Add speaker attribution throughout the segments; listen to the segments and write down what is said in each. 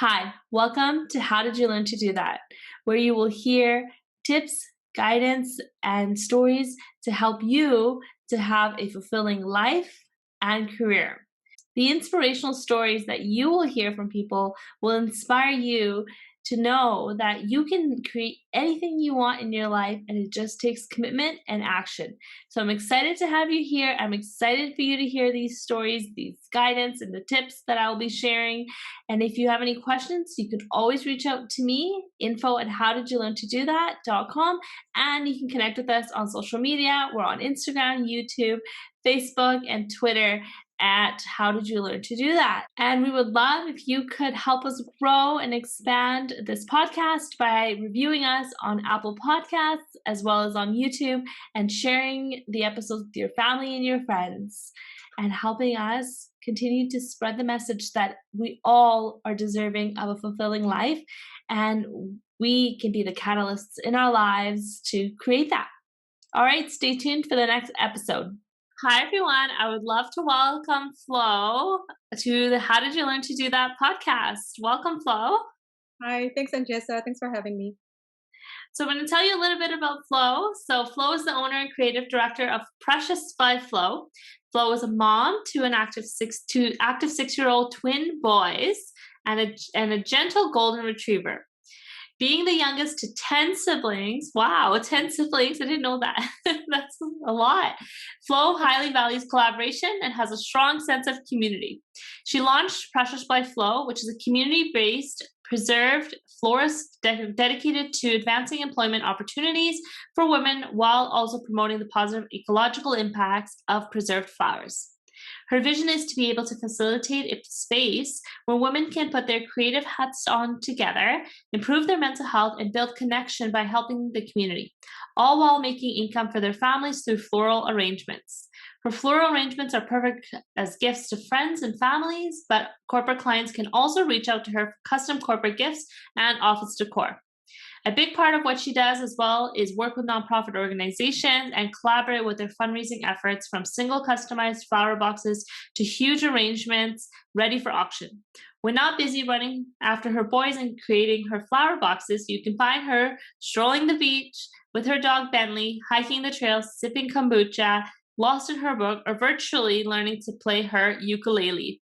Speaker 1: Hi, welcome to How Did You Learn to Do That, where you will hear tips, guidance, and stories to help you to have a fulfilling life and career. The inspirational stories that you will hear from people will inspire you to know that you can create anything you want in your life, and it just takes commitment and action. So I'm excited to have you here. I'm excited for you to hear these stories, these guidance, and the tips that I'll be sharing. And if you have any questions, you can always reach out to me, info@howdidyoullearntodothat.com, and you can connect with us on social media. We're on Instagram, YouTube, Facebook, and Twitter at How Did You Learn to Do That? And we would love if you could help us grow and expand this podcast by reviewing us on Apple Podcasts as well as on YouTube, and sharing the episodes with your family and your friends, and helping us continue to spread the message that we all are deserving of a fulfilling life, and we can be the catalysts in our lives to create that. All right, stay tuned for the next episode. Hi, everyone. I would love to welcome Flo to the How Did You Learn to Do That podcast. Welcome, Flo.
Speaker 2: Hi, thanks, Angeza. Thanks for having me.
Speaker 1: So I'm going to tell you a little bit about Flo. So Flo is the owner and creative director of Precious by Flo. Flo is a mom to active 6-year-old twin boys and a gentle golden retriever. Being the youngest to 10 siblings, wow, 10 siblings, I didn't know that. That's a lot. Flo highly values collaboration and has a strong sense of community. She launched Precious by Flo, which is a community-based, preserved florist dedicated to advancing employment opportunities for women while also promoting the positive ecological impacts of preserved flowers. Her vision is to be able to facilitate a space where women can put their creative hats on together, improve their mental health, and build connection by helping the community, all while making income for their families through floral arrangements. Her floral arrangements are perfect as gifts to friends and families, but corporate clients can also reach out to her for custom corporate gifts and office decor. A big part of what she does as well is work with nonprofit organizations and collaborate with their fundraising efforts, from single customized flower boxes to huge arrangements ready for auction. When not busy running after her boys and creating her flower boxes, you can find her strolling the beach with her dog Bentley, hiking the trails, sipping kombucha, lost in her book, or virtually learning to play her ukulele.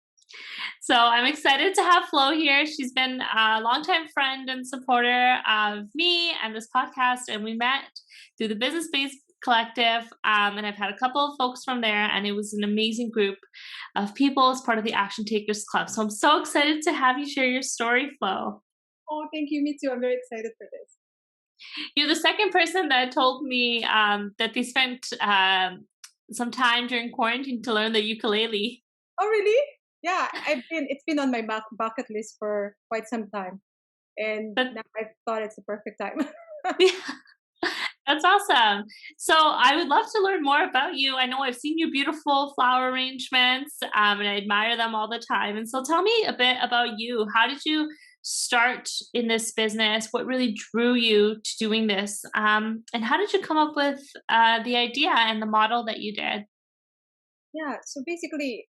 Speaker 1: So I'm excited to have Flo here. She's been a longtime friend and supporter of me and this podcast, and we met through the Business Based Collective, and I've had a couple of folks from there, and it was an amazing group of people as part of the Action Takers Club. So I'm so excited to have you share your story, Flo.
Speaker 2: Oh, thank you. Me too. I'm very excited for this.
Speaker 1: You're the second person that told me that they spent some time during quarantine to learn the ukulele.
Speaker 2: Oh, really? Yeah, it's been on my bucket list for quite some time, and now I thought it's the perfect time.
Speaker 1: That's awesome. So I would love to learn more about you. I know I've seen your beautiful flower arrangements, and I admire them all the time. And so tell me a bit about you. How did you start in this business? What really drew you to doing this? And how did you come up with the idea and the model that you did?
Speaker 2: Yeah, so basically,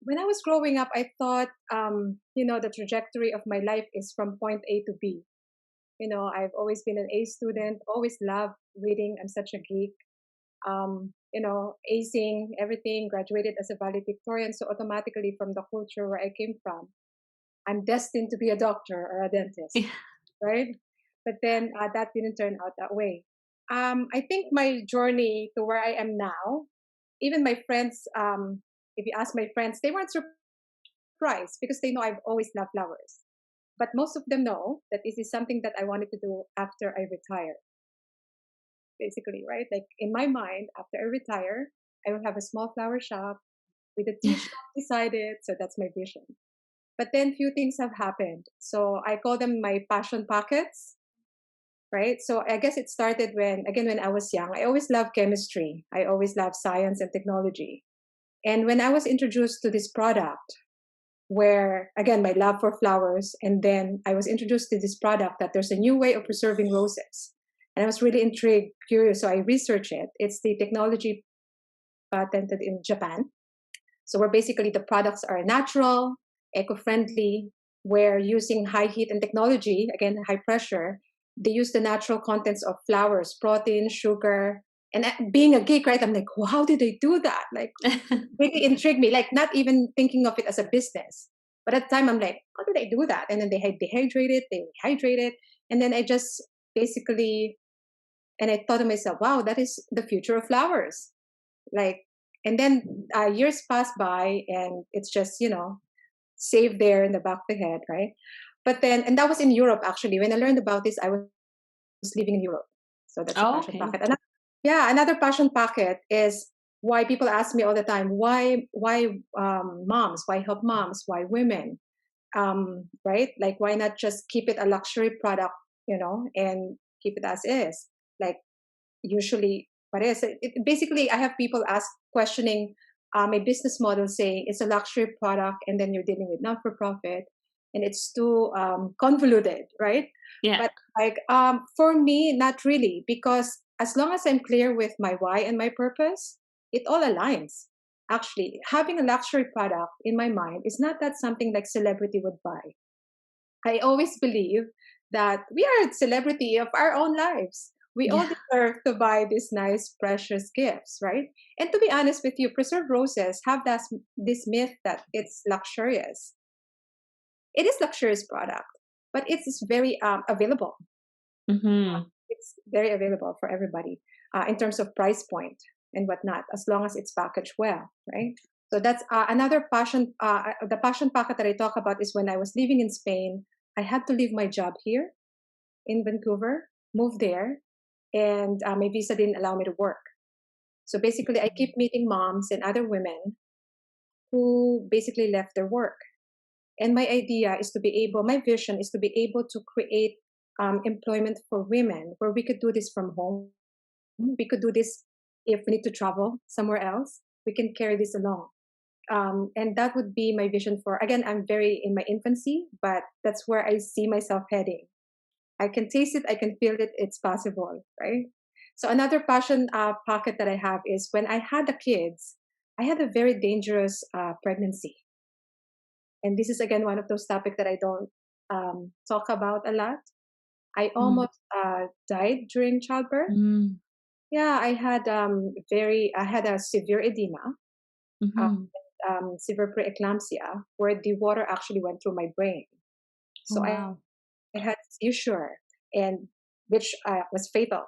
Speaker 2: when I was growing up, I thought, the trajectory of my life is from point A to B. I've always been an A student, always loved reading. I'm such a geek. Acing everything, graduated as a valedictorian. So automatically, from the culture where I came from, I'm destined to be a doctor or a dentist, right? But then that didn't turn out that way. I think my journey to where I am now, even my friends, if you ask my friends, they weren't surprised because they know I've always loved flowers. But most of them know that this is something that I wanted to do after I retire. Basically, right? Like in my mind, after I retire, I will have a small flower shop with a tea shop beside it. So that's my vision. But then few things have happened. So I call them my passion pockets, right? So I guess it started when I was young. I always loved chemistry. I always loved science and technology. And when I was introduced to this product, where again, my love for flowers, and then I was introduced to this product that there's a new way of preserving roses. And I was really intrigued, curious. So I researched it. It's the technology patented in Japan. So where basically the products are natural, eco-friendly, where using high heat and technology, again, high pressure, they use the natural contents of flowers, protein, sugar. And being a geek, right? I'm like, wow, how did they do that? Like, really intrigued me. Like, not even thinking of it as a business. But at the time, I'm like, how do they do that? And then they dehydrate it, they rehydrate it. And then I just basically, and I thought to myself, wow, that is the future of flowers. Like, and then years pass by and it's just, saved there in the back of the head, right? But then, and that was in Europe actually. When I learned about this, I was living in Europe. So that's a
Speaker 1: Oh,
Speaker 2: passion
Speaker 1: okay.
Speaker 2: pocket. Another passion pocket is why people ask me all the time, why moms? Why help moms? Why women? Right? Like, why not just keep it a luxury product, and keep it as is? Like, usually, what is it? Basically, I have people questioning my business model, saying it's a luxury product, and then you're dealing with not for profit, and it's too convoluted, right?
Speaker 1: Yeah.
Speaker 2: But like, for me, not really, because as long as I'm clear with my why and my purpose, it all aligns. Actually, having a luxury product in my mind is not that something like celebrity would buy. I always believe that we are a celebrity of our own lives. We all
Speaker 1: Yeah.
Speaker 2: deserve to buy these nice, precious gifts, right? And to be honest with you, preserved roses have this myth that it's luxurious. It is luxurious product, but it is very available.
Speaker 1: Mm-hmm.
Speaker 2: It's very available for everybody in terms of price point and whatnot, as long as it's packaged well, right? So that's another passion. The passion pocket that I talk about is when I was living in Spain. I had to leave my job here in Vancouver, move there, and my visa didn't allow me to work. So basically, I keep meeting moms and other women who basically left their work. And my vision is to be able to create employment for women where we could do this from home. We could do this if we need to travel somewhere else. We can carry this along. And that would be my vision for, again, I'm very in my infancy, but that's where I see myself heading. I can taste it, I can feel it, it's possible, right? So another passion pocket that I have is when I had the kids, I had a very dangerous pregnancy. And this is again one of those topics that I don't talk about a lot. I almost died during childbirth.
Speaker 1: Mm-hmm.
Speaker 2: Yeah, I had a severe edema, uh,
Speaker 1: Mm-hmm.
Speaker 2: severe preeclampsia, where the water actually went through my brain.
Speaker 1: Oh,
Speaker 2: So
Speaker 1: wow.
Speaker 2: I had seizure, and which was fatal.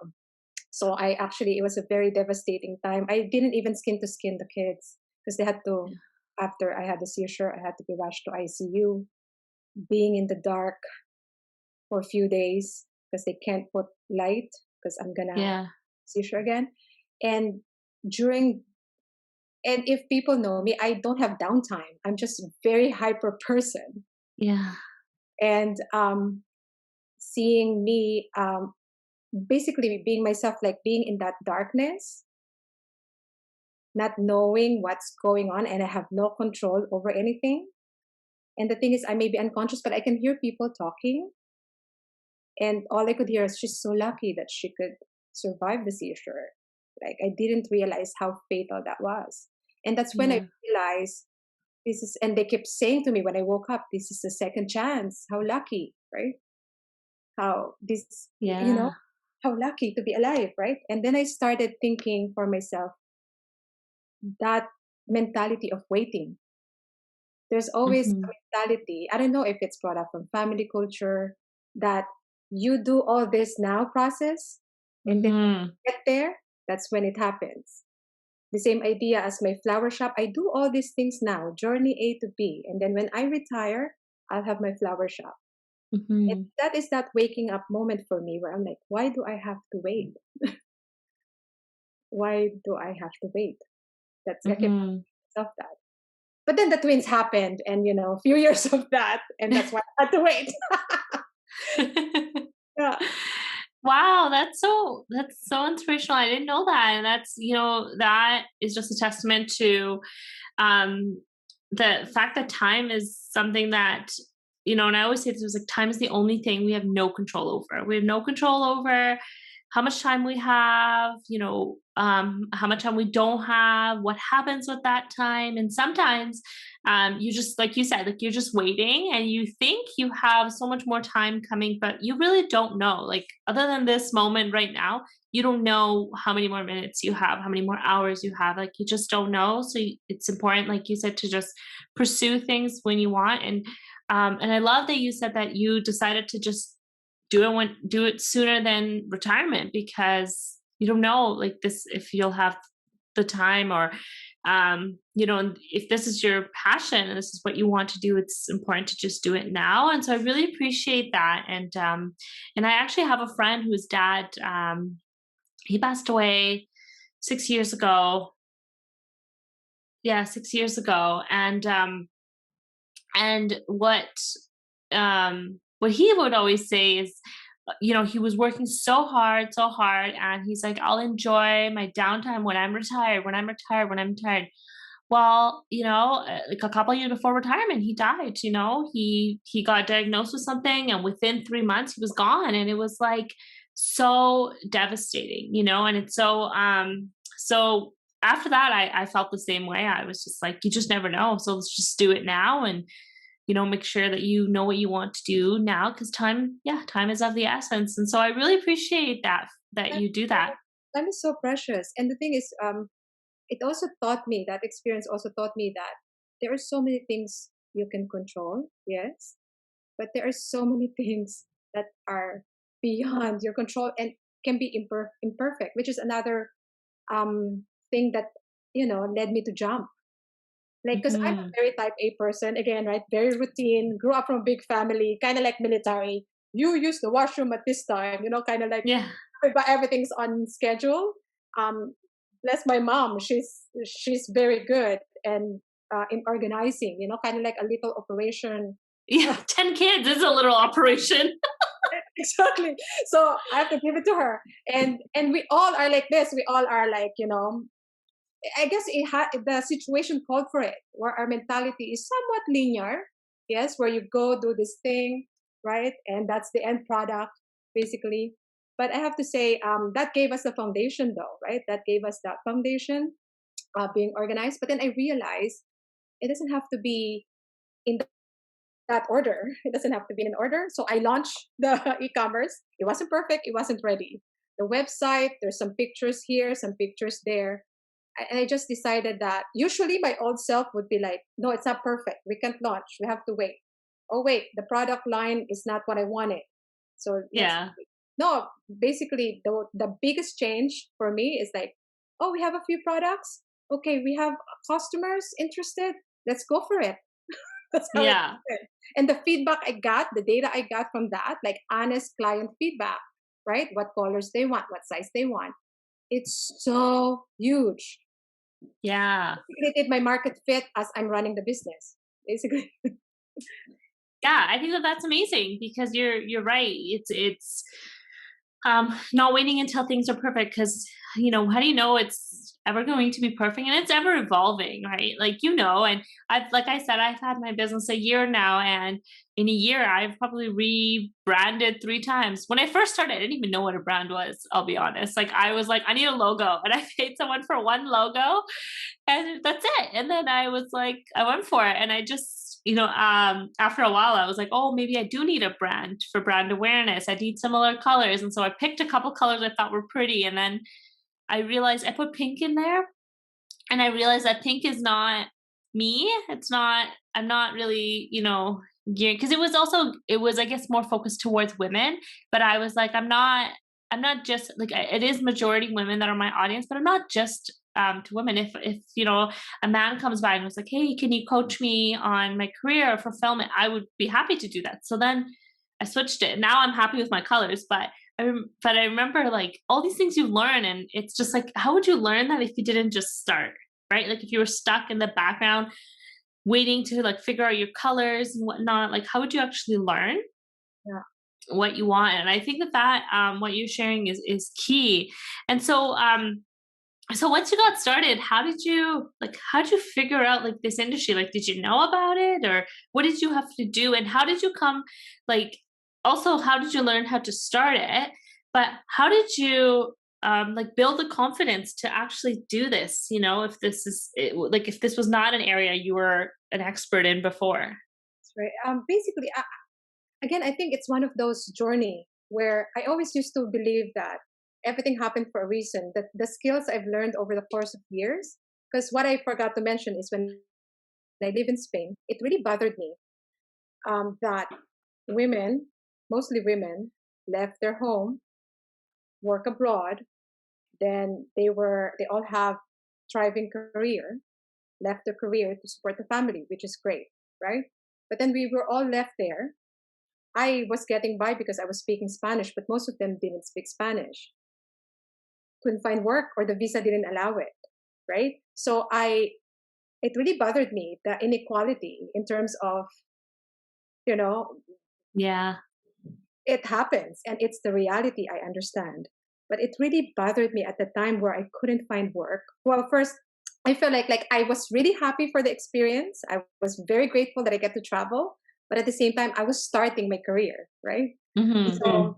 Speaker 2: So it was a very devastating time. I didn't even skin to skin the kids because they had to, after I had the seizure, I had to be rushed to ICU, being in the dark for a few days because they can't put light because I'm gonna
Speaker 1: Yeah.
Speaker 2: seizure again. And during, and if people know me, I don't have downtime. I'm just a very hyper person.
Speaker 1: Yeah.
Speaker 2: And seeing me basically being myself, like being in that darkness, not knowing what's going on, and I have no control over anything. And the thing is, I may be unconscious, but I can hear people talking. And all I could hear is, she's so lucky that she could survive the seizure. Like, I didn't realize how fatal that was. And that's when I
Speaker 1: Yeah.
Speaker 2: realized and they kept saying to me when I woke up, this is a second chance. How lucky, right? How this,
Speaker 1: Yeah.
Speaker 2: how lucky to be alive, right? And then I started thinking for myself, that mentality of waiting. There's always
Speaker 1: Mm-hmm.
Speaker 2: a mentality, I don't know if it's brought up from family culture, that you do all this now process, and then
Speaker 1: Mm-hmm.
Speaker 2: get there, that's when it happens. The same idea as my flower shop. I do all these things now, journey A to B. And then when I retire, I'll have my flower shop. And
Speaker 1: Mm-hmm.
Speaker 2: that is that waking up moment for me where I'm like, why do I have to wait? Why do I have to wait? I kept
Speaker 1: Mm-hmm.
Speaker 2: asking myself that. But then the twins happened, and a few years of that, and that's why I had to wait. Yeah.
Speaker 1: Wow, that's so inspirational. I didn't know that. And that's, that is just a testament to um the fact that time is something that, and I always say this was like, time is the only thing we have no control over. We have no control over how much time we have, how much time we don't have, what happens with that time. And sometimes you just, like you said, like you're just waiting and you think you have so much more time coming, but you really don't know. Like, other than this moment right now, you don't know how many more minutes you have, how many more hours you have. Like, you just don't know. So it's important, like you said, to just pursue things when you want. And I love that you said that you decided to just do it sooner than retirement, because you don't know, like, this, if you'll have the time, or if this is your passion and this is what you want to do, it's important to just do it now. And so I really appreciate that. And I actually have a friend whose dad, he passed away 6 years ago. Yeah, 6 years ago. And what he would always say is, he was working so hard, and he's like, I'll enjoy my downtime when I'm retired, when I'm retired, when I'm retired. Well, like a couple years before retirement, he died. He got diagnosed with something, and within 3 months, he was gone, and it was like so devastating. And it's so after that, I felt the same way. I was just like, you just never know, so let's just do it now, and make sure that you know what you want to do now, because time is of the essence. And so I really appreciate that
Speaker 2: Time
Speaker 1: you do that.
Speaker 2: time is so precious. And the thing is, it also taught me, that experience also taught me that there are so many things you can control, yes, but there are so many things that are beyond your control and can be imperfect, which is another thing that led me to jump. Like, because I'm a
Speaker 1: Mhm.
Speaker 2: very type A person, again, right? Very routine, grew up from a big family, kind of like military. You use the washroom at this time, kind of like,
Speaker 1: Yeah.
Speaker 2: but everything's on schedule. Um, Bless my mom, she's very good and in organizing, kind of like a little operation.
Speaker 1: Yeah, 10 kids is a little operation.
Speaker 2: Exactly. So I have to give it to her, and we all are like this. We all are like, I guess the situation called for it, where our mentality is somewhat linear. Yes, where you go do this thing, right, and that's the end product, basically. But I have to say, that gave us the foundation, though, right? That gave us that foundation, being organized. But then I realized it doesn't have to be in that order. It doesn't have to be in order. So I launched the e-commerce. It wasn't perfect. It wasn't ready. The website, there's some pictures here, some pictures there. And I just decided that usually my old self would be like, no, it's not perfect. We can't launch. We have to wait. Oh, wait, the product line is not what I wanted. So let's,
Speaker 1: Yeah.
Speaker 2: no, basically the biggest change for me is like, oh, we have a few products. Okay, we have customers interested. Let's go for it. That's how it
Speaker 1: Yeah.
Speaker 2: happened. And the feedback I got, the data I got from that, like honest client feedback, right? What colors they want, what size they want. It's so huge.
Speaker 1: Yeah.
Speaker 2: Created my market fit as I'm running the business, basically.
Speaker 1: Yeah, I think that that's amazing, because you're right. It's not waiting until things are perfect, because how do you know it's ever going to be perfect, and it's ever evolving, right? Like, and I've, like I said, I've had my business a year now, and in a year I've probably rebranded 3 times. When I first started, I didn't even know what a brand was, I'll be honest. Like, I was like, I need a logo, and I paid someone for one logo, and that's it. And then I was like, I went for it, and I just, after a while I was like, oh, maybe I do need a brand for brand awareness. I need similar colors. And so I picked a couple colors I thought were pretty, and then I realized I put pink in there, and I realized that pink is not me. It's not, I'm not really, geared, because it was, I guess, more focused towards women. But I was like, I'm not just like, it is majority women that are my audience, but I'm not just to women. If a man comes by and was like, hey, can you coach me on my career or fulfillment, I would be happy to do that. So then I switched it. Now I'm happy with my colors, but I remember, like, all these things you learn, and it's just like, how would you learn that if you didn't just start, right? Like, if you were stuck in the background waiting to, like, figure out your colors and whatnot, like, how would you actually learn
Speaker 2: Yeah.
Speaker 1: what you want? And I think that what you're sharing is key. And so once you got started, how did you figure out, like, this industry? Like, did you know about it, or what did you have to do, and how did you come, like, also, how did you learn how to start it? But how did you like build the confidence to actually do this, you know, if this is like if this was not an area you were an expert in before.
Speaker 2: Right. Basically, again, I think it's one of those journey where I always used to believe that everything happened for a reason. That the skills I've learned over the course of years, because what I forgot to mention is when I live in Spain, it really bothered me that women, mostly women, left their home, work abroad, then they all have thriving career, left their career to support the family, which is great, right? But then we were all left there. I was getting by because I was speaking Spanish, but most of them didn't speak Spanish, couldn't find work, or the visa didn't allow it, right? So it really bothered me, the inequality in terms of, you know,
Speaker 1: Yeah.
Speaker 2: it happens and it's the reality, I understand. But it really bothered me at the time where I couldn't find work. Well, first, I felt like I was really happy for the experience. I was very grateful that I get to travel, but at the same time, I was starting my career, right?
Speaker 1: Hmm.
Speaker 2: So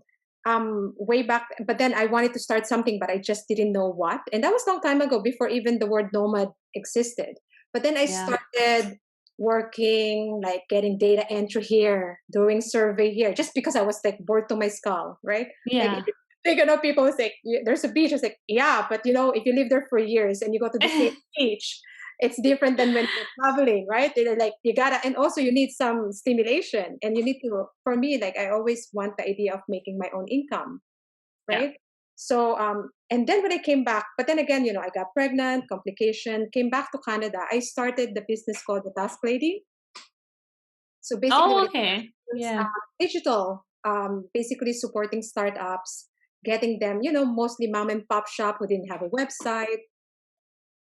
Speaker 2: way back, but then I wanted to start something, but I just didn't know what. And that was a long time ago, before even the word nomad existed. But then I
Speaker 1: Yeah.
Speaker 2: started working, like getting data entry here, doing survey here, just because I was like bored to my skull, right? Like,
Speaker 1: Yeah.
Speaker 2: like, people say there's a beach. It's like, yeah, but if you live there for years and you go to the same beach, it's different than when you're traveling, right? They're like, you gotta, and also you need some stimulation, and you need to. For me, like, I always want the idea of making my own income,
Speaker 1: Yeah.
Speaker 2: right? So, and then when I came back, but then again, I got pregnant, complication, came back to Canada. I started the business called the Task Lady. So basically,
Speaker 1: Oh,
Speaker 2: what it
Speaker 1: okay.
Speaker 2: is,
Speaker 1: Yeah.
Speaker 2: digital, basically supporting startups, getting them, mostly mom and pop shop who didn't have a website,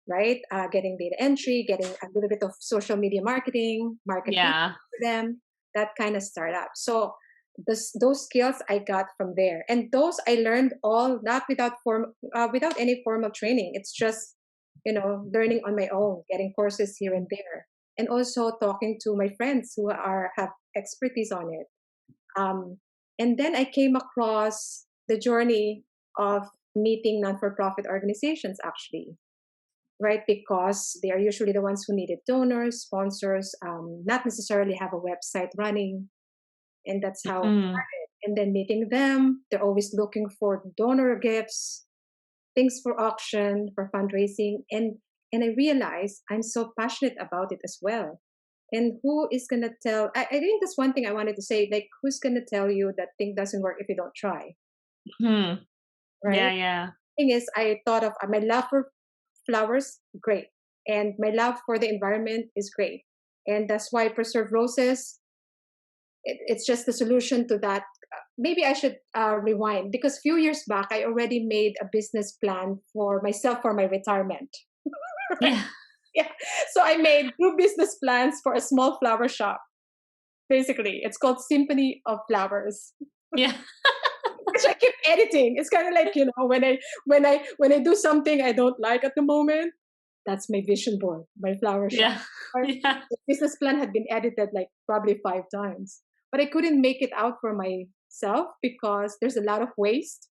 Speaker 2: right? Getting data entry, getting a little bit of social media marketing, marketing
Speaker 1: Yeah.
Speaker 2: for them, that kind of startup. So those skills I got from there, and those I learned all not without any formal training. It's just learning on my own, getting courses here and there, and also talking to my friends who have expertise on it. And then I came across the journey of meeting non-for-profit organizations, actually, right? Because they are usually the ones who needed donors, sponsors, not necessarily have a website running. And that's how,
Speaker 1: Hmm.
Speaker 2: and then meeting them, they're always looking for donor gifts, things for auction, for fundraising. And I realized I'm so passionate about it as well. And who is going to tell? I think that's one thing I wanted to say. Like, who's going to tell you that thing doesn't work if you don't try,
Speaker 1: Hmm. Yeah.
Speaker 2: right?
Speaker 1: Yeah.
Speaker 2: Thing is, I thought of my love for flowers, great. And my love for the environment is great. And that's why Preserve Roses, it's just the solution to that. Maybe I should rewind, because a few years back, I already made a business plan for myself for my retirement. Right?
Speaker 1: Yeah.
Speaker 2: Yeah. So I made two business plans for a small flower shop. Basically, it's called Symphony of Flowers,
Speaker 1: Yeah.
Speaker 2: which I keep editing. It's kind of like, when I do something I don't like at the moment, that's my vision board, my flower shop.
Speaker 1: Yeah.
Speaker 2: Right?
Speaker 1: Yeah.
Speaker 2: The business plan had been edited like probably 5 times, but I couldn't make it out for myself because there's a lot of waste.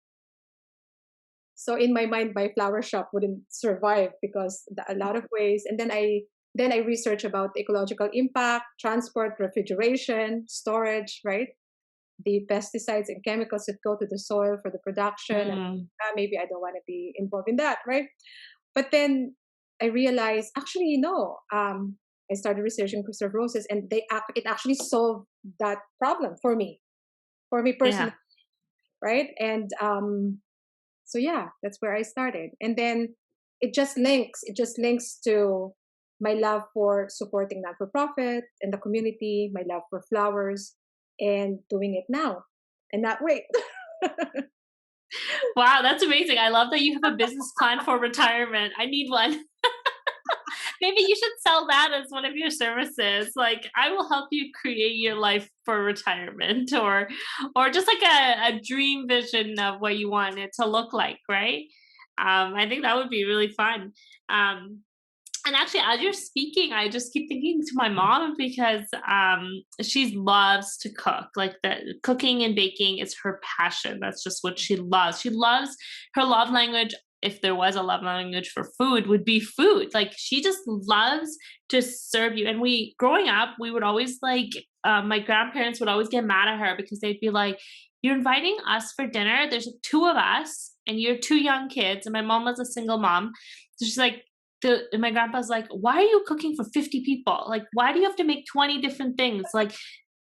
Speaker 2: So in my mind, my flower shop wouldn't survive because a lot of waste. And then I research about ecological impact, transport, refrigeration, storage, right? The pesticides and chemicals that go to the soil for the production. And
Speaker 1: Mm.
Speaker 2: maybe I don't want to be involved in that, right? But then I realized, actually, no. I started researching preserved roses, and it actually solved that problem for me
Speaker 1: Yeah.
Speaker 2: personally, right? And so yeah, that's where I started, and then it just links to my love for supporting non for profit and the community, my love for flowers, and doing it now, and not wait.
Speaker 1: Wow, that's amazing. I love that you have a business plan for retirement. I need one. Maybe you should sell that as one of your services. Like, I will help you create your life for retirement, or just like a dream vision of what you want it to look like, right? I think that would be really fun. Um And actually, as you're speaking, I just keep thinking to my mom because she loves to cook. Like the cooking and baking is her passion. That's just what she loves. She loves her love language. If there was a love language for food, would be food. Like she just loves to serve you. And we, growing up, we would always like, my grandparents would always get mad at her because they'd be like, "You're inviting us for dinner. There's two of us, and you're two young kids." And my mom was a single mom. So she's like, and my grandpa's like, "Why are you cooking for 50 people? Like, why do you have to make 20 different things? Like,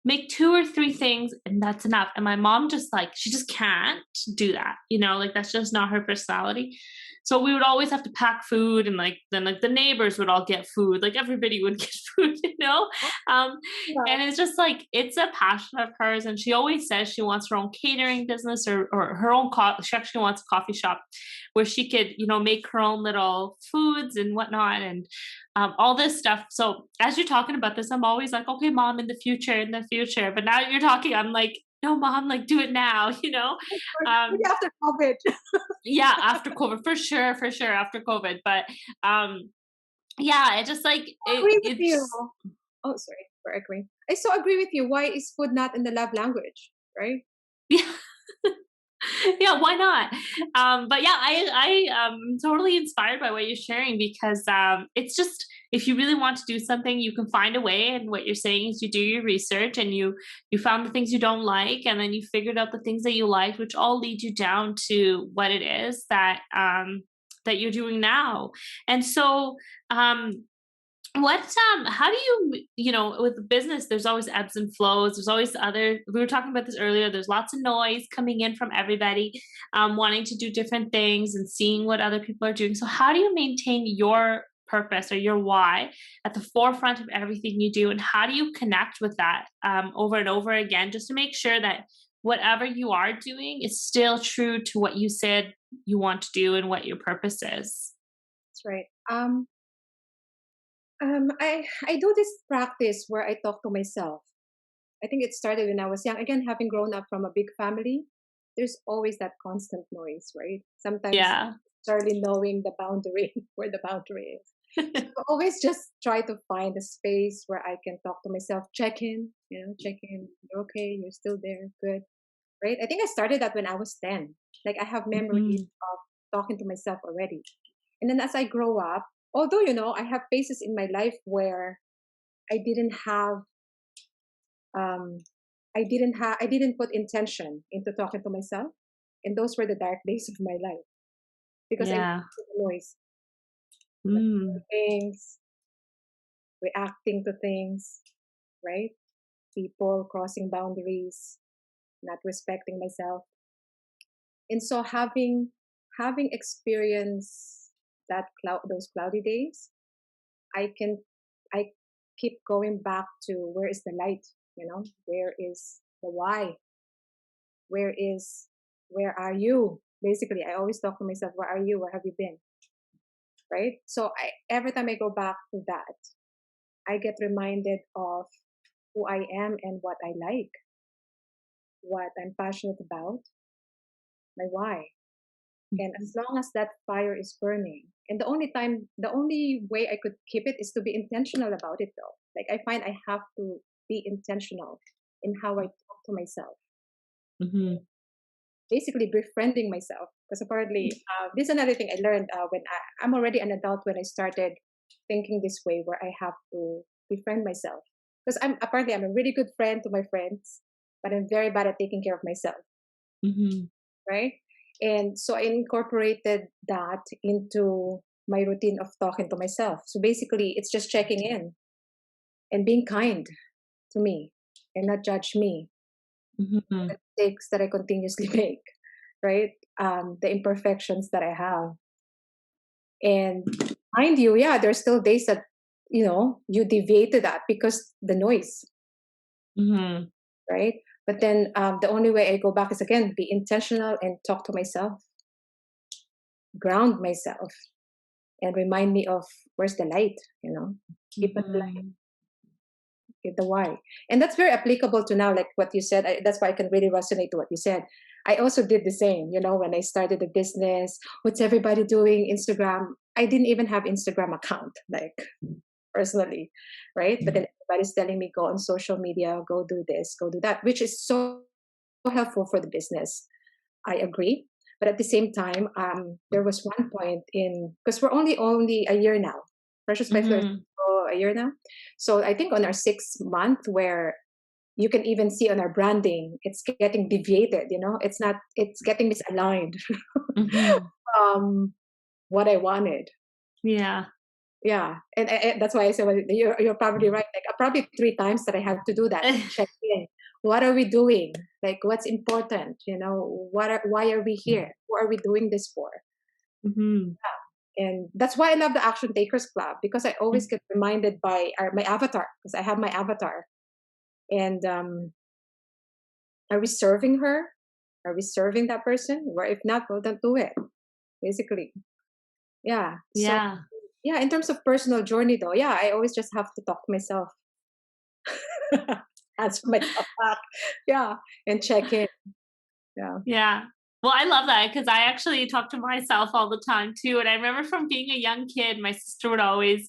Speaker 1: make two or three things and that's enough." And my mom just like, she just can't do that, like that's just not her personality. So we would always have to pack food, and like then like the neighbors would all get food, like everybody would get food. Um,
Speaker 2: Yeah.
Speaker 1: and it's just like it's a passion of hers, and she always says she wants her own catering business, or her own she actually wants a coffee shop where she could, make her own little foods and whatnot, and all this stuff. So as you're talking about this, I'm always like, okay, mom, in the future, in the future. But now you're talking, I'm like, no, mom, like do it now.
Speaker 2: Maybe
Speaker 1: Um,
Speaker 2: after COVID.
Speaker 1: yeah, after COVID, for sure, after COVID. But yeah, it just like
Speaker 2: I agree with you.
Speaker 1: it's
Speaker 2: Oh, sorry for agreeing. I so agree with you. Why is food not in the love language, right?
Speaker 1: yeah. Yeah, why not? But yeah, I totally inspired by what you're sharing, because it's just, if you really want to do something, you can find a way. And what you're saying is you do your research, and you found the things you don't like, and then you figured out the things that you like, which all lead you down to what it is that that you're doing now. And so um what how do with the business, there's always ebbs and flows, there's always other, we were talking about this earlier, there's lots of noise coming in from everybody, wanting to do different things and seeing what other people are doing. So how do you maintain your purpose or your why at the forefront of everything you do, and how do you connect with that over and over again, just to make sure that whatever you are doing is still true to what you said you want to do and what your purpose is?
Speaker 2: That's right. I do this practice where I talk to myself. I think it started when I was young. Again, having grown up from a big family, there's always that constant noise, right? Sometimes
Speaker 1: Yeah.
Speaker 2: necessarily knowing the boundary, where the boundary is. So always just try to find a space where I can talk to myself, check in. You're okay, you're still there, good, right? I think I started that when I was 10. Like I have memories
Speaker 1: Mhm.
Speaker 2: of talking to myself already. And then as I grow up, although, I have phases in my life where I didn't have um, I didn't put intention into talking to myself, and those were the dark days of my life because I
Speaker 1: Yeah.
Speaker 2: listened to the noise,
Speaker 1: Mm.
Speaker 2: things, reacting to things, right? People crossing boundaries, not respecting myself, and so having experienced those cloudy days, I can I keep going back to where is the light, where is the why, where is where are you, basically. I always talk to myself, where are you, where have you been, right? So every time I go back to that, I get reminded of who I am and what I like, what I'm passionate about, my why. And as long as that fire is burning, and the only way I could keep it is to be intentional about it, though. Like I find I have to be intentional in how I talk to myself,
Speaker 1: Mhm.
Speaker 2: basically befriending myself. Because apparently, this is another thing I learned when I'm already an adult, when I started thinking this way, where I have to befriend myself. Because I'm a really good friend to my friends, but I'm very bad at taking care of myself,
Speaker 1: Mhm.
Speaker 2: right? And so I incorporated that into my routine of talking to myself. So basically, it's just checking in and being kind to me and not judge me,
Speaker 1: Mhm.
Speaker 2: the mistakes that I continuously make, right? The imperfections that I have. And mind you, yeah, there's still days that, you deviate to that because the noise,
Speaker 1: Mhm.
Speaker 2: right? But then the only way I go back is, again, be intentional and talk to myself, ground myself, and remind me of where's the light, keep it light,
Speaker 1: Mhm.
Speaker 2: keep the why. And that's very applicable to now, like what you said. That's why I can really resonate to what you said. I also did the same, when I started the business. What's everybody doing? Instagram. I didn't even have Instagram account, like personally, right? But then everybody's telling me go on social media, go do this, go do that, which is so helpful for the business. I agree. But at the same time, there was one point in, because we're only a year now. Precious by Flo is
Speaker 1: Mm-hmm.
Speaker 2: a year now. So I think on our 6th month, where you can even see on our branding, it's getting deviated, it's not, it's getting misaligned
Speaker 1: Mm-hmm.
Speaker 2: from what I wanted.
Speaker 1: Yeah.
Speaker 2: Yeah. And that's why I said, well, you're probably right. Like probably 3 times that I had to do that, check in. What are we doing? Like what's important? Why are we here? Who are we doing this for?
Speaker 1: Mm-hmm.
Speaker 2: And that's why I love the Action Takers Club, because I always get reminded by my avatar, because I have my avatar. And are we serving her? Are we serving that person? Or if not, well, don't do it. Basically, yeah. So
Speaker 1: Yeah.
Speaker 2: yeah, in terms of personal journey, though, yeah, I always just have to talk to myself, answer myself back, yeah, and check in. Yeah.
Speaker 1: Yeah. Well, I love that because I actually talk to myself all the time too. And I remember from being a young kid, my sister would always,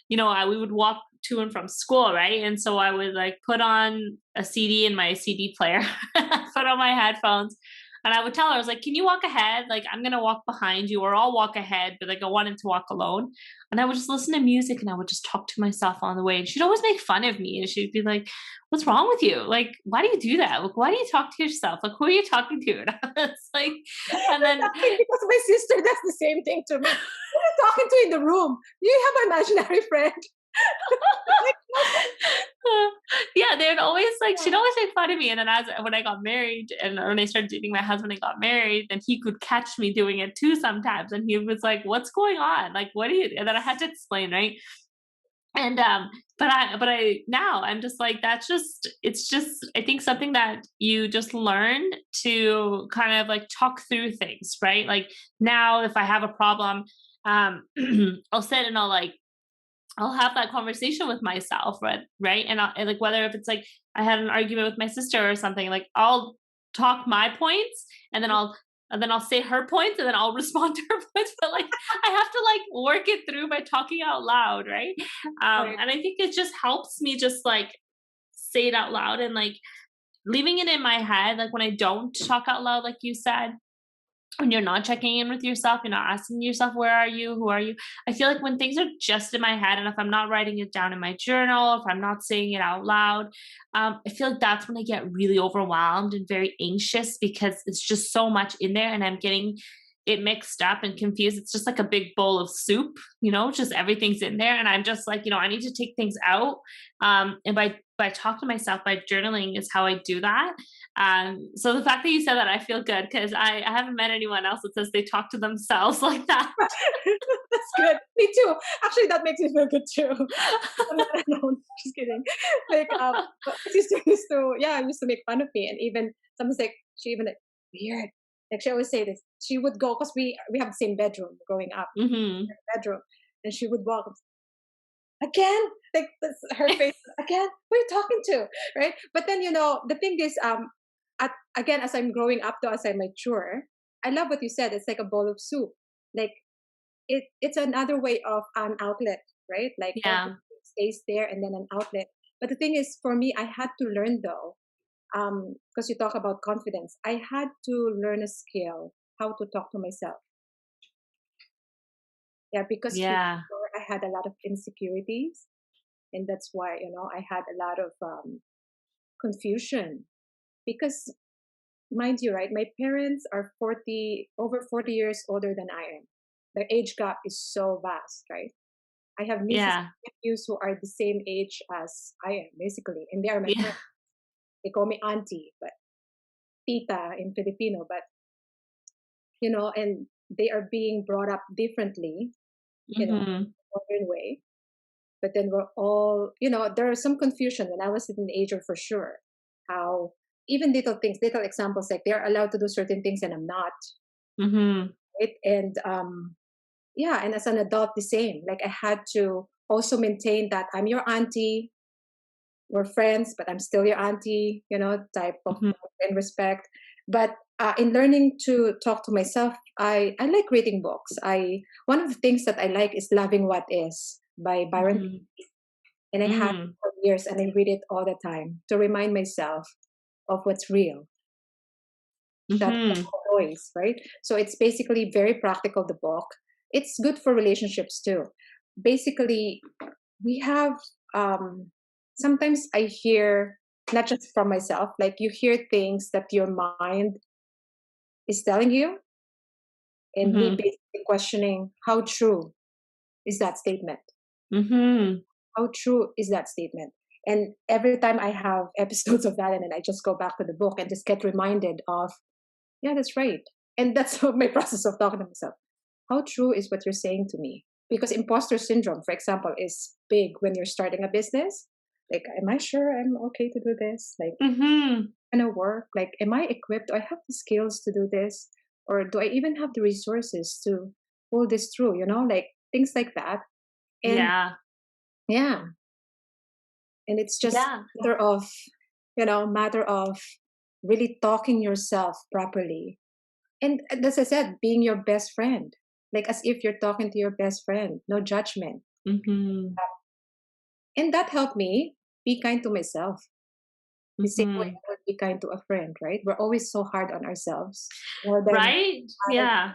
Speaker 1: we would walk to and from school, right? And so I would like put on a CD in my CD player, put on my headphones, and I would tell her, I was like, can you walk ahead? Like, I'm going to walk behind you, or I'll walk ahead, but like I wanted to walk alone. And I would just listen to music and I would just talk to myself on the way. And she'd always make fun of me. And she'd be like, what's wrong with you? Like, why do you do that? Like, why do you talk to yourself? Like, who are you talking to? And I was like, and
Speaker 2: I'm
Speaker 1: then,
Speaker 2: laughing because my sister does the same thing to me. Who are you talking to in the room? You have an imaginary friend. Like,
Speaker 1: yeah, they would always like, she'd
Speaker 2: yeah.
Speaker 1: always make fun of me. And then when I got married and when I started dating my husband and got married, then he could catch me doing it too sometimes. And he was like, what's going on? Like, what are you, and then I had to explain, right? And but I now I'm just like, it's just I think something that you just learn to kind of like talk through things, right? Like now if I have a problem, I'll sit and I'll have that conversation with myself, right? And like whether if it's like I had an argument with my sister or something, like I'll talk my points and then I'll say her points and then I'll respond to her points. But like I have to like work it through by talking out loud, right?
Speaker 2: Right.
Speaker 1: And I think it just helps me just like say it out loud and like leaving it in my head, like when I don't talk out loud, like you said, when you're not checking in with yourself, you're not asking yourself, where are you? Who are you? I feel like when things are just in my head, and if I'm not writing it down in my journal, if I'm not saying it out loud, I feel like that's when I get really overwhelmed and very anxious because it's just so much in there and I'm getting it mixed up and confused. It's just like a big bowl of soup, just everything's in there. And I'm just like, I need to take things out. And by talking to myself, by journaling is how I do that. So the fact that you said that, I feel good because I haven't met anyone else that says they talk to themselves like that.
Speaker 2: That's good. Me too. Actually, that makes me feel good too. I'm not alone. Just kidding. Like, my sister used to make fun of me, and even someone's like, she even like weird. Like she always say this. She would go because we have the same bedroom growing up,
Speaker 1: Hmm.
Speaker 2: bedroom, and she would walk again. Like this, her face again. Who are you talking to? Right? But then the thing is, again, as I'm growing up, though, as I mature, I love what you said. It's like a bowl of soup. Like it's another way of an outlet, right? Like
Speaker 1: Yeah.
Speaker 2: everything stays there and then an outlet. But the thing is, for me, I had to learn though, because you talk about confidence. I had to learn a skill how to talk to myself. Yeah, because
Speaker 1: Yeah.
Speaker 2: before I had a lot of insecurities, and that's why I had a lot of confusion. Because mind you, right, my parents are over 40 years older than I am. The age gap is so vast, right? I have nieces
Speaker 1: Yeah.
Speaker 2: and nephews who are the same age as I am, basically, and they are my
Speaker 1: Yeah.
Speaker 2: friends. They call me auntie, but tita in Filipino, but and they are being brought up differently,
Speaker 1: Hmm.
Speaker 2: modern way. But then we're all, there is some confusion when I was a teenager for sure. How even little things, little examples, like they're allowed to do certain things and I'm not,
Speaker 1: Hmm.
Speaker 2: right? And yeah, and as an adult, the same. Like I had to also maintain that I'm your auntie, we're friends, but I'm still your auntie, type of
Speaker 1: Hmm.
Speaker 2: love and respect. But in learning to talk to myself, I like reading books. One of the things that I like is Loving What Is by Byron,
Speaker 1: Mhm.
Speaker 2: and I had it
Speaker 1: Mm.
Speaker 2: for years, and I read it all the time to remind myself of what's real. Shut up
Speaker 1: Mhm.
Speaker 2: the noise, right? So it's basically very practical. The book. It's good for relationships too. Basically, we have sometimes I hear, not just from myself, like you hear things that your mind is telling you, and me
Speaker 1: Mhm.
Speaker 2: basically questioning how true is that statement.
Speaker 1: Mhm.
Speaker 2: How true is that statement? And every time I have episodes of that, and then I just go back to the book and just get reminded of, yeah, that's right. And that's my process of talking to myself. How true is what you're saying to me? Because imposter syndrome, for example, is big when you're starting a business. Like, am I sure I'm okay to do this? Like,
Speaker 1: Mhm.
Speaker 2: gonna work? Like, am I equipped? Do I have the skills to do this? Or do I even have the resources to pull this through? Like things like that. And
Speaker 1: Yeah.
Speaker 2: yeah, and it's just
Speaker 1: Yeah.
Speaker 2: matter of really talking yourself properly. And as I said, being your best friend, like as if you're talking to your best friend, no judgment.
Speaker 1: Mhm.
Speaker 2: And that helped me be kind to myself. The same way
Speaker 1: Mhm.
Speaker 2: I would be kind to a friend, right? We're always so hard on ourselves more than
Speaker 1: Right?
Speaker 2: other.
Speaker 1: Yeah.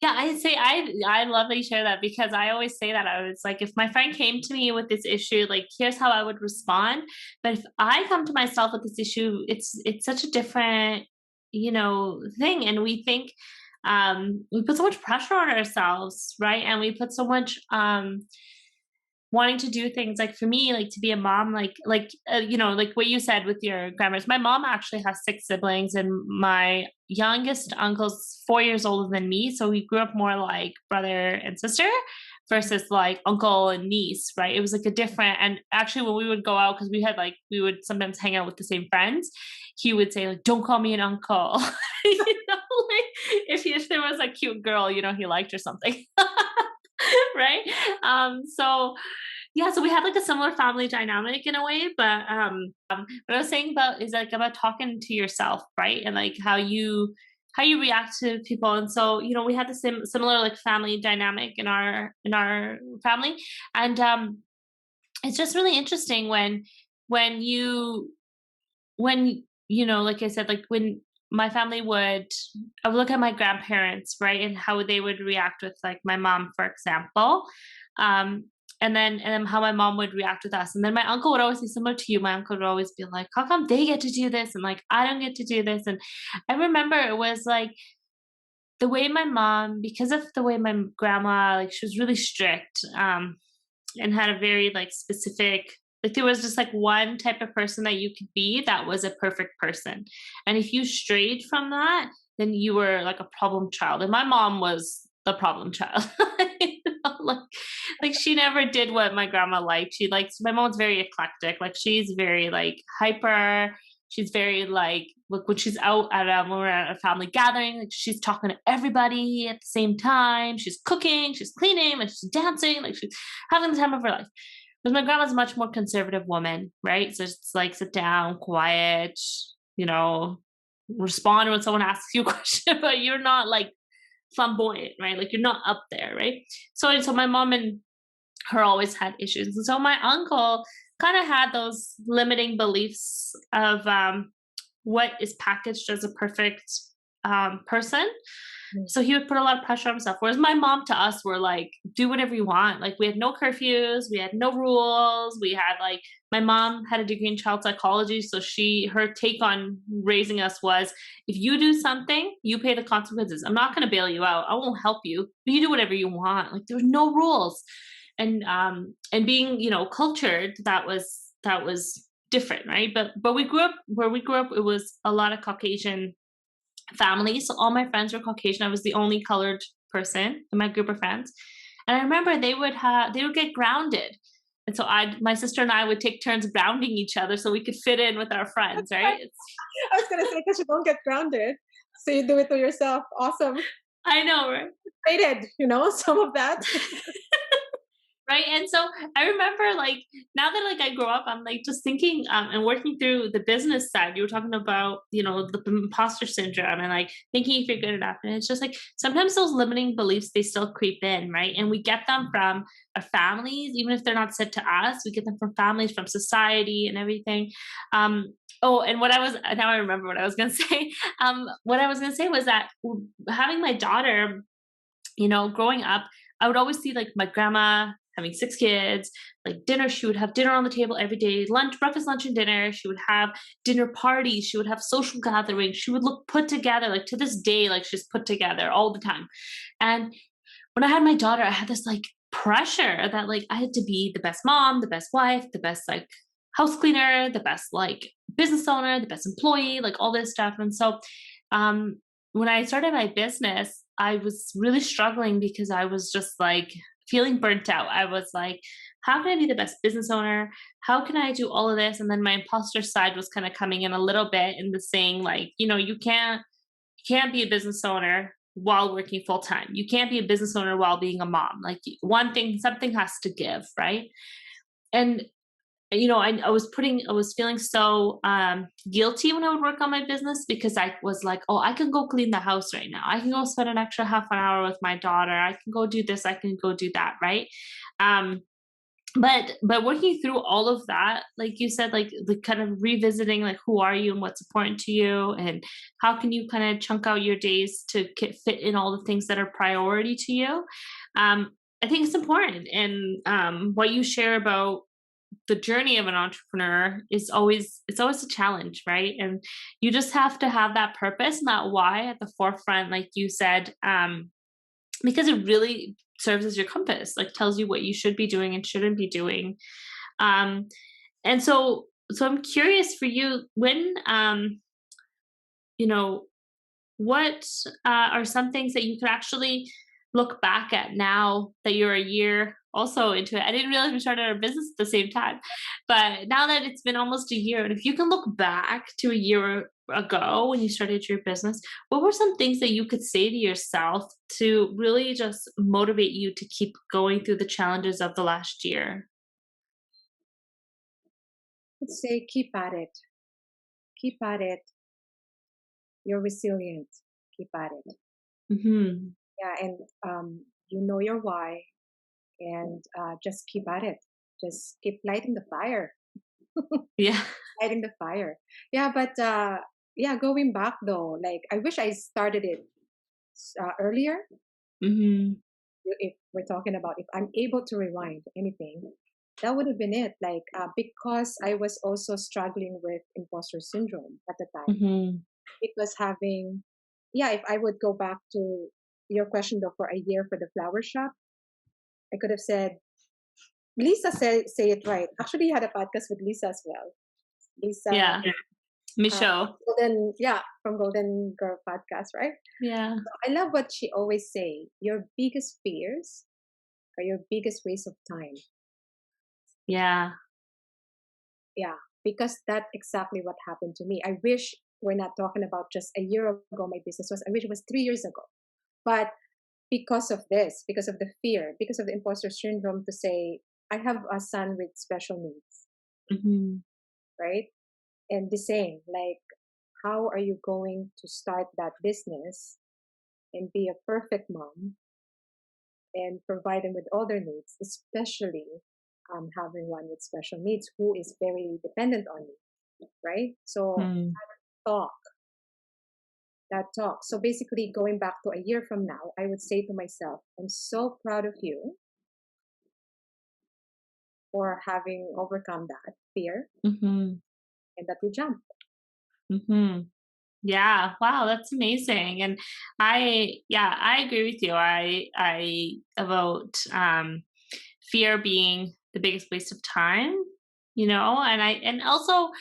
Speaker 1: Yeah, I say I love that you share that because I always say that I was like, if my friend came to me with this issue, like here's how I would respond. But if I come to myself with this issue, it's such a different, thing. And we think we put so much pressure on ourselves, right? And we put so much wanting to do things like for me like to be a mom like what you said with your grandmas. My mom actually has 6 siblings and my youngest uncle's 4 years older than me, so we grew up more like brother and sister versus like uncle and niece, right? It was like a different. And actually when we would go out, because we would sometimes hang out with the same friends, he would say like, don't call me an uncle. Like if there was a cute girl, he liked or something. Right. So yeah, so we had like a similar family dynamic in a way, but what I was saying about is like about talking to yourself, right? And like how you react to people. And so, we had the similar like family dynamic in our family. And it's just really interesting when like I said, like when my family I would look at my grandparents, right, and how they would react with like my mom, for example, um, and then how my mom would react with us, and then my uncle would always be similar to you. My uncle would always be like, "How come they get to do this and like I don't get to do this?" And I remember it was like the way my mom, because of the way my grandma, like she was really strict, and had a very like specific, like there was just like one type of person that you could be that was a perfect person, and if you strayed from that then you were like a problem child, and my mom was the problem child. Like she never did what my grandma liked. She likes, my mom's very eclectic, like she's very like hyper. She's very like, look, when she's out when we're at a family gathering, like she's talking to everybody at the same time. She's cooking, she's cleaning, like she's dancing, like she's having the time of her life. Because my grandma's a much more conservative woman, right? So it's like sit down, quiet, you know, respond when someone asks you a question, but you're not like flamboyant, right? Like you're not up there, right? So my mom and her always had issues. And so my uncle kind of had those limiting beliefs of what is packaged as a perfect person.
Speaker 2: Mm.
Speaker 1: So he would put a lot of pressure on himself. Whereas my mom to us were like, do whatever you want. Like we had no curfews, we had no rules. We had like, my mom had a degree in child psychology. So her take on raising us was, if you do something, you pay the consequences. I'm not going to bail you out. I won't help you, but you do whatever you want. Like there were no rules. And being, cultured, that was different, right? But we grew up where we grew up, it was a lot of Caucasian families. So all my friends were Caucasian. I was the only colored person in my group of friends. And I remember they would get grounded. And so my sister and I would take turns grounding each other so we could fit in with our friends, right?
Speaker 2: I was gonna say because you don't get grounded, so you do it to yourself. Awesome.
Speaker 1: I know, right?
Speaker 2: Rated, some of that.
Speaker 1: Right. And so I remember like now that like I grow up, I'm like just thinking and working through the business side. You were talking about, the imposter syndrome and like thinking if you're good enough. And it's just like sometimes those limiting beliefs they still creep in, right? And we get them from our families, even if they're not said to us, we get them from families, from society and everything. Oh, and what I was now I remember what I was gonna say. What I was gonna say was that having my daughter, growing up, I would always see like my grandma having 6 kids, like dinner. She would have dinner on the table every day, lunch, breakfast, lunch, and dinner. She would have dinner parties. She would have social gatherings. She would look put together, like to this day, like she's put together all the time. And when I had my daughter, I had this like pressure that like I had to be the best mom, the best wife, the best like house cleaner, the best like business owner, the best employee, like all this stuff. And so um when I started my business, I was really struggling because I was just like feeling burnt out. I was like, how can I be the best business owner? How can I do all of this? And then my imposter side was kind of coming in a little bit and the saying like, you can't be a business owner while working full time. You can't be a business owner while being a mom. Like one thing, something has to give, right? And I was feeling so guilty when I would work on my business because I was like, oh, I can go clean the house right now. I can go spend an extra half an hour with my daughter. I can go do this. I can go do that. Right. Um, but working through all of that, like you said, like the kind of revisiting, like who are you and what's important to you, and how can you kind of chunk out your days to fit in all the things that are priority to you. I think it's important, and what you share about the journey of an entrepreneur is always a challenge, right? And you just have to have that purpose and that why at the forefront, like you said, because it really serves as your compass, like tells you what you should be doing and shouldn't be doing. um and so I'm curious for you, when you know what are some things that you could actually look back at now that you're a year also into it? I didn't realize we started our business at the same time, but now that it's been almost a year, and if you can look back to a year ago when you started your business, what were some things that you could say to yourself to really just motivate you to keep going through the challenges of the last year?
Speaker 2: Let's say keep at it. Keep at it. You're resilient. Keep at it.
Speaker 1: Hmm.
Speaker 2: Yeah, and you know your why, and just keep at it. Just keep lighting the fire.
Speaker 1: Yeah.
Speaker 2: Lighting the fire. Yeah, but yeah, going back though, like I wish I started it earlier.
Speaker 1: Hmm.
Speaker 2: If we're talking about if I'm able to rewind anything, that would have been it. Like because I was also struggling with imposter syndrome at the time.
Speaker 1: Hmm.
Speaker 2: Because having, yeah, if I would go back to your question though, for a year for the flower shop, I could have said, Lisa say it right. Actually, you had a podcast with Lisa as well. Lisa,
Speaker 1: Yeah. Michelle.
Speaker 2: Golden, yeah, from Golden Girl podcast, right?
Speaker 1: Yeah.
Speaker 2: So I love what she always say. Your biggest fears are your biggest waste of time.
Speaker 1: Yeah.
Speaker 2: Yeah, because that's exactly what happened to me. I wish we're not talking about just a year ago. My business was. I wish it was 3 years ago, but because of this, because of the fear, because of the imposter syndrome, to say I have a son with special needs,
Speaker 1: Hmm.
Speaker 2: right? And the same, like, how are you going to start that business and be a perfect mom and provide them with all their needs, especially having one with special needs who is very dependent on you, right? So
Speaker 1: Mm.
Speaker 2: talk, that talk. So basically, going back to a year from now, I would say to myself, I'm so proud of you for having overcome that fear
Speaker 1: Mhm.
Speaker 2: and that you jump.
Speaker 1: Mhm. Yeah. Wow, that's amazing. And I agree with you. I about fear being the biggest waste of time, and also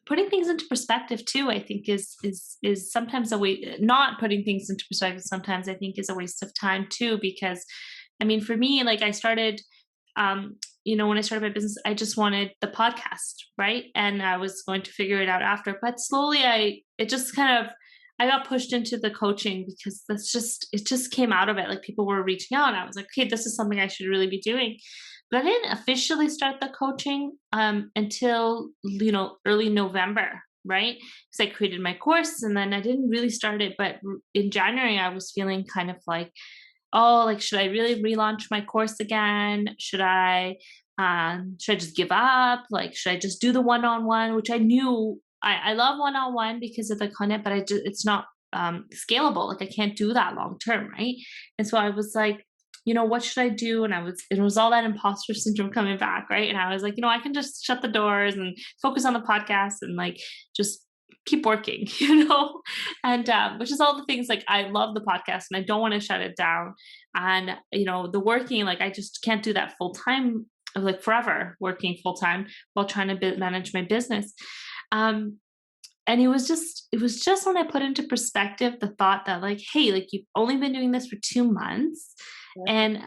Speaker 1: putting things into perspective too, I think is sometimes a way. Not putting things into perspective sometimes I think is a waste of time too, because I mean for me, like I started um, when I started my business, I just wanted the podcast, right? And I was going to figure it out after. But slowly, it just kind of I got pushed into the coaching because it just came out of it. Like people were reaching out and I was like, okay, this is something I should really be doing. But I didn't officially start the coaching until, early November, right? Because I created my course and then I didn't really start it. But in January, I was feeling kind of like, oh, like, should I really relaunch my course again? Should I just give up? Like, should I just do the one-on-one, which I knew I love one-on-one because of the content, but it's not scalable. Like I can't do that long term, right? And so I was like, what should I do? And it was all that imposter syndrome coming back, right? And I was like, I can just shut the doors and focus on the podcast and like just keep working, and which is all the things like I love the podcast and I don't want to shut it down. And the working, like I just can't do that full time, like forever working full time while trying to manage my business. And it was just when I put into perspective the thought that like, hey, like you've only been doing this for 2 months, and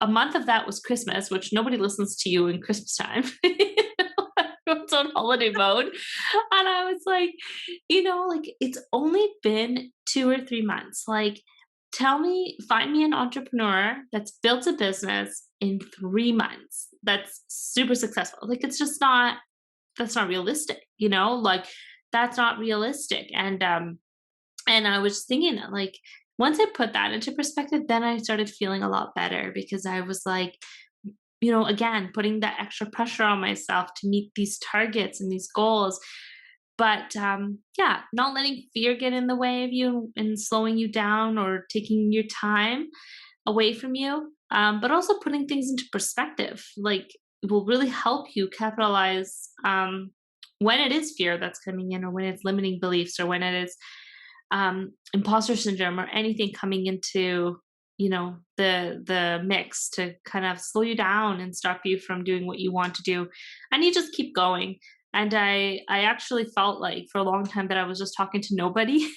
Speaker 1: a month of that was Christmas, which nobody listens to you in Christmas time. Everyone's on holiday mode. And I was like, like it's only been 2 or 3 months. Like, find me an entrepreneur that's built a business in 3 months that's super successful. Like, that's not realistic, like that's not realistic. And I was thinking that like, once I put that into perspective, then I started feeling a lot better because I was like, again, putting that extra pressure on myself to meet these targets and these goals. But not letting fear get in the way of you and slowing you down or taking your time away from you. But also putting things into perspective, like will really help you capitalize when it is fear that's coming in, or when it's limiting beliefs, or when it is imposter syndrome, or anything coming into the mix to kind of slow you down and stop you from doing what you want to do. And you just keep going. And I actually felt like for a long time that I was just talking to nobody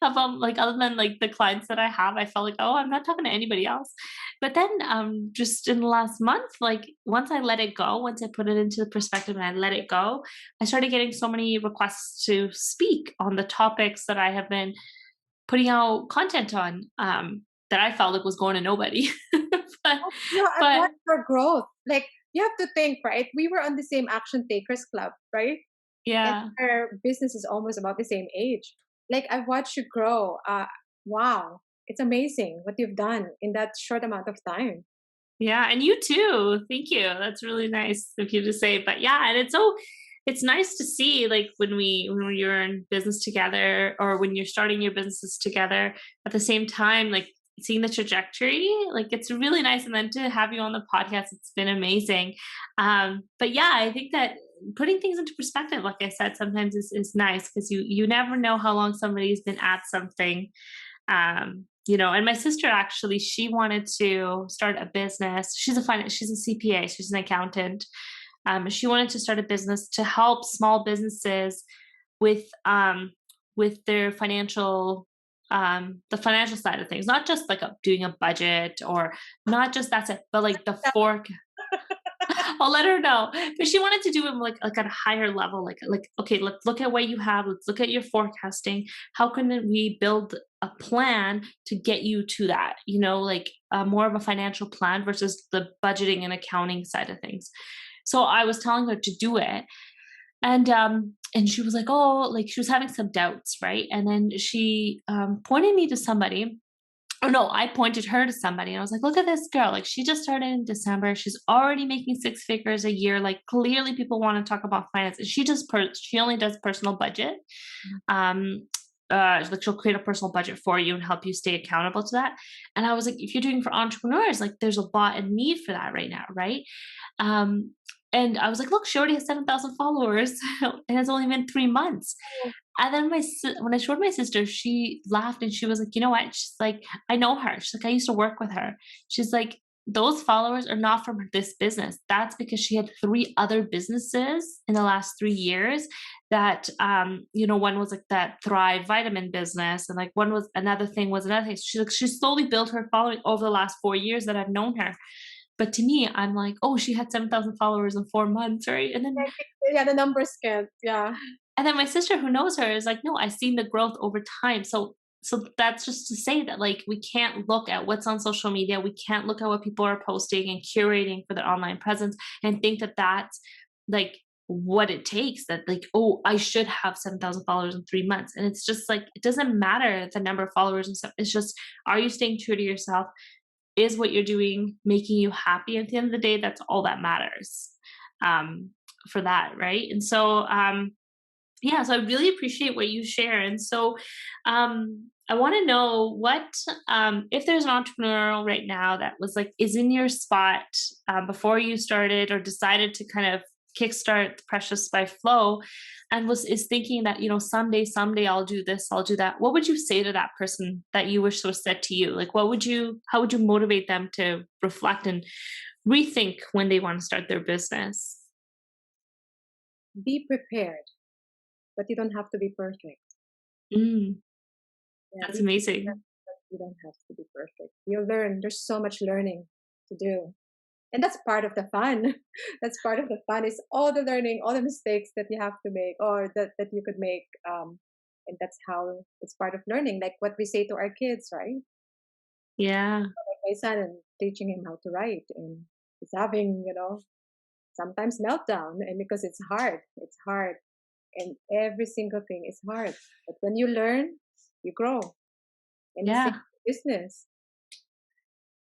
Speaker 1: about, like, other than like the clients that I have. I felt like, oh, I'm not talking to anybody else. But then just in the last month, like once I let it go, once I put it into perspective and I let it go, I started getting so many requests to speak on the topics that I have been putting out content on, that I felt like was going to nobody. but,
Speaker 2: I
Speaker 1: but
Speaker 2: want for growth. Like you have to think, right? We were on the same Action Takers Club, right? And
Speaker 1: yeah.
Speaker 2: our business is almost about the same age. Like I've watched you grow. Wow, it's amazing what you've done in that short amount of time.
Speaker 1: Yeah, and you too. Thank you. That's really nice of you to say. But yeah, and it's nice to see like when you're in business together, or when you're starting your businesses together at the same time, like seeing the trajectory, like it's really nice. And then to have you on the podcast, it's been amazing. But yeah, I think that putting things into perspective, like I said, sometimes is nice because you never know how long somebody's been at something. And my sister actually, she wanted to start a business. She's a CPA, she's an accountant. She wanted to start a business to help small businesses with their the financial side of things, not just like doing a budget, or not just that's it, but like the fork. I'll let her know. But she wanted to do it like at a higher level, like okay, let's look at what you have. Let's look at your forecasting. How can we build a plan to get you to that? Like more of a financial plan versus the budgeting and accounting side of things. So I was telling her to do it. And she was like, oh, like she was having some doubts, right? And then she pointed me to somebody. Oh no, I pointed her to somebody and I was like, look at this girl. Like she just started in December. She's already making 6 figures a year. Like clearly people want to talk about finance. And she only does personal budget. Like she'll create a personal budget for you and help you stay accountable to that. And I was like, if you're doing for entrepreneurs, like there's a lot of need for that right now, right? And I was like, look, she already has 7,000 followers and it's only been 3 months. And then when I showed my sister, she laughed and she was like, you know what? She's like, I know her. She's like, I used to work with her. She's like, those followers are not from this business. That's because she had 3 other businesses in the last 3 years that, one was like that Thrive vitamin business. And like another thing. She's like, she slowly built her following over the last 4 years that I've known her. But to me, I'm like, oh, she had 7,000 followers in 4 months, right? And then
Speaker 2: Yeah, the numbers can't. Yeah.
Speaker 1: And then my sister who knows her is like, "No, I've seen the growth over time." So that's just to say that, like, we can't look at what's on social media, we can't look at what people are posting and curating for their online presence and think that that's, like, what it takes, that, like, "Oh, I should have 7,000 followers in 3 months." And it's just like, it doesn't matter the number of followers and stuff, it's just, are you staying true to yourself? Is what you're doing making you happy? At the end of the day, that's all that matters, um, for that, right? And so, yeah, so I really appreciate what you share. And so, I want to know what, if there's an entrepreneur right now that was like, is in your spot, before you started or decided to kind of kickstart Precious by Flo, and is thinking that, someday I'll do this, I'll do that. What would you say to that person that you wish was said to you? Like, how would you motivate them to reflect and rethink when they want to start their business?
Speaker 2: Be prepared, but you don't have to be perfect.
Speaker 1: Mm,
Speaker 2: Yeah,
Speaker 1: that's
Speaker 2: be
Speaker 1: amazing.
Speaker 2: prepared, but you don't have to be perfect. You'll learn. There's so much learning to do. And that's part of the fun. That's part of the fun is all the learning, all the mistakes that you have to make or that you could make. And that's how it's part of learning. Like what we say to our kids, right?
Speaker 1: Yeah.
Speaker 2: Like my son and teaching him how to write. And he's having, sometimes meltdown. And because it's hard. And every single thing is hard. But when you learn, you grow. And the same
Speaker 1: Yeah.
Speaker 2: business.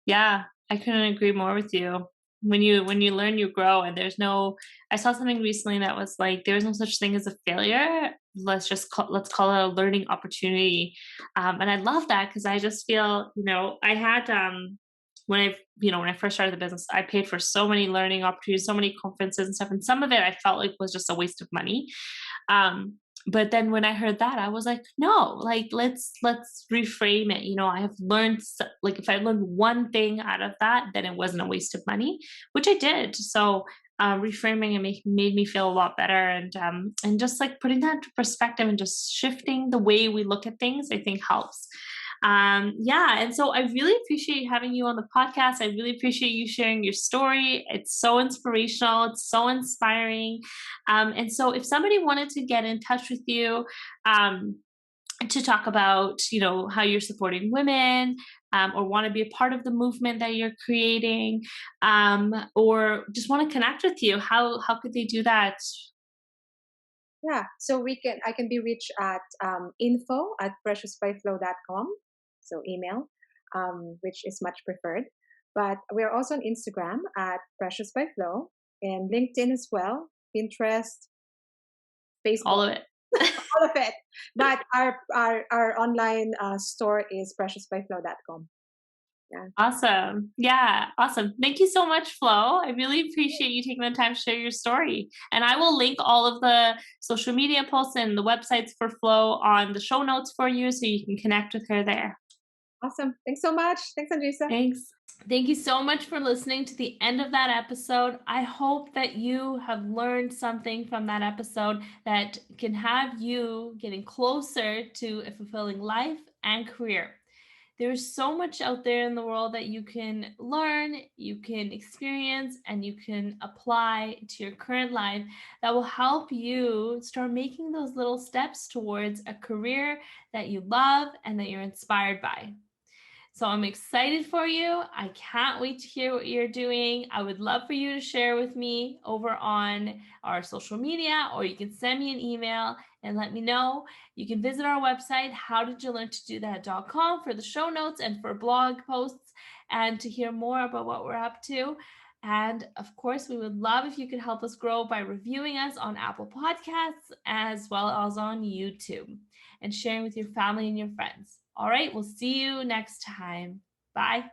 Speaker 1: Yeah, I couldn't agree more with you. When you learn, you grow, and I saw something recently that was like, there's no such thing as a failure. Let's call it a learning opportunity. And I love that because I just feel, I had, when I first started the business, I paid for so many learning opportunities, so many conferences and stuff, and some of it I felt like was just a waste of money. Um, but then when I heard that, I was like, no, like, let's reframe it. I have learned, like, if I learned one thing out of that, then it wasn't a waste of money, which I did. So, reframing it made me feel a lot better, and just like putting that into perspective and just shifting the way we look at things, I think helps. Yeah, and so I really appreciate having you on the podcast. I really appreciate you sharing your story. It's so inspirational, it's so inspiring. And so if somebody wanted to get in touch with you, um, to talk about, how you're supporting women, or want to be a part of the movement that you're creating, or just want to connect with you, how could they do that?
Speaker 2: Yeah. So I can be reached at info@preciousbyflow.com. So email, which is much preferred. But we're also on Instagram at Precious by Flow and LinkedIn as well, Pinterest,
Speaker 1: All
Speaker 2: Facebook,
Speaker 1: of it.
Speaker 2: all of it. But our online store is preciousbyflow.com. Yeah.
Speaker 1: Awesome. Yeah, awesome. Thank you so much, Flo. I really appreciate you taking the time to share your story. And I will link all of the social media posts and the websites for Flo on the show notes for you so you can connect with her there.
Speaker 2: Awesome. Thanks so much. Thanks, Angeza.
Speaker 1: Thanks. Thank you so much for listening to the end of that episode. I hope that you have learned something from that episode that can have you getting closer to a fulfilling life and career. There's so much out there in the world that you can learn, you can experience, and you can apply to your current life that will help you start making those little steps towards a career that you love and that you're inspired by. So I'm excited for you. I can't wait to hear what you're doing. I would love for you to share with me over on our social media, or you can send me an email and let me know. You can visit our website, howdidyoullearntodothat.com, for the show notes and for blog posts and to hear more about what we're up to. And of course, we would love if you could help us grow by reviewing us on Apple Podcasts as well as on YouTube and sharing with your family and your friends. All right, we'll see you next time. Bye.